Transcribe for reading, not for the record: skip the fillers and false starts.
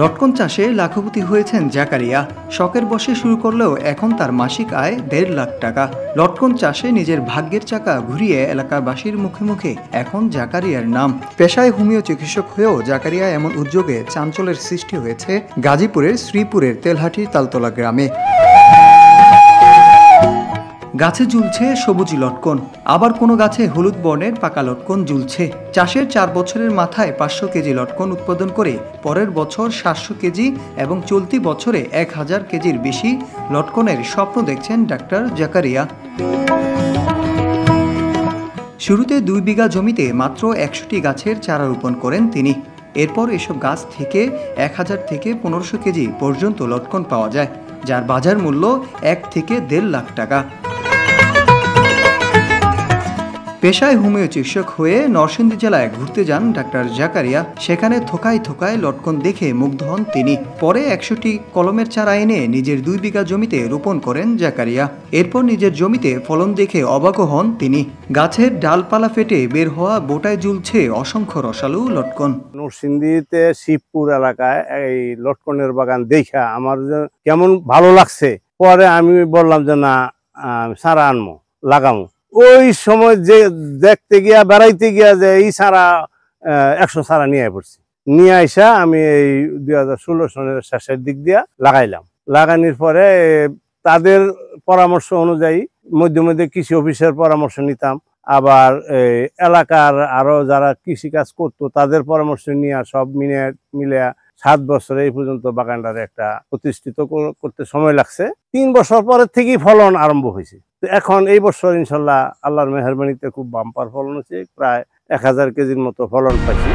লটকন চাষে লাখপতি হয়েছেন জাকারিয়া। শখের বশে শুরু করলেও এখন তার মাসিক আয় ১.৫ লাখ টাকা। লটকন চাষে নিজের ভাগ্যের চাকা ঘুরিয়ে এলাকাবাসীর মুখে মুখে এখন জাকারিয়ার নাম। পেশায় হোমিও চিকিৎসক হয়েও জাকারিয়া এমন উদ্যোগে চাঞ্চল্যের সৃষ্টি হয়েছে গাজীপুরের শ্রীপুরের তেলহাটির তালতলা গ্রামে। গাছে ঝুলছে সবুজ লটকন, আবার কোনো গাছে হলুদ বর্ণের পাকা লটকন ঝুলছে। চাষের ৪ বছরের মাথায় ৫০০ কেজি লটকন উৎপাদন করে পরের বছর ৭০০ কেজি এবং চলতি বছরে ১,০০০ কেজির বেশি লটকনের স্বপ্ন দেখছেন ডাক্তার জাকারিয়া। শুরুতে ২ বিঘা জমিতে মাত্র ১০০টি গাছের চারা রোপণ করেন তিনি। এরপর এসব গাছ থেকে ১,০০০ থেকে ১৫০০ কেজি পর্যন্ত লটকন পাওয়া যায়, যার বাজার মূল্য ১ থেকে ১.৫ লাখ টাকা। পেশায় হোমিও চিকিৎসক হয়ে নরসিংদী জেলায় ঘুরতে যান ডাক্তার জাকারিয়া। সেখানে থোকায় থোকায় লটকন দেখে মুগ্ধ হন তিনি। পরে ১০০টি কলমের চারা এনে নিজের ২ বিঘা জমিতে রোপণ করেন জাকারিয়া। এরপর নিজের জমিতে ফলন দেখে অবাক হন তিনি। গাছের ডালপালা ফেটে বের হওয়া বোটায় ঝুলছে অসংখ্য রসালো লটকন। নরসিংদীতে শিবপুর এলাকায় এই লটকনের বাগান দেখা আমার কেমন ভালো লাগছে। পরে আমি বললাম যে না, চারা আনবো, লাগামো। ওই সময় যে দেখতে গিয়া বেড়াইতে গিয়া যে এই সারা ১০০ সারা নিয়ে পড়ছি। নিয়ে আইসা আমি এই ২০১৬ সনের শেষের দিক দিয়া লাগাইলাম। লাগানোর পরে তাদের পরামর্শ অনুযায়ী মধ্যে মধ্যে কৃষি অফিসের পরামর্শ নিতাম, আবার এলাকার আরো যারা কৃষি কাজ করতো তাদের পরামর্শ নিয়ে সব মিলে ৭ বছরে এই পর্যন্ত বাগানটারে একটা প্রতিষ্ঠিত করতে সময় লাগছে। ৩ বছর পরের থেকেই ফলন আরম্ভ হয়েছে। তো এখন এই বছর ইনশাল্লাহ আল্লাহর মেহেরবানিতে খুব বাম্পার ফলন হচ্ছে, প্রায় ১,০০০ কেজির মতো ফলন পাইছি।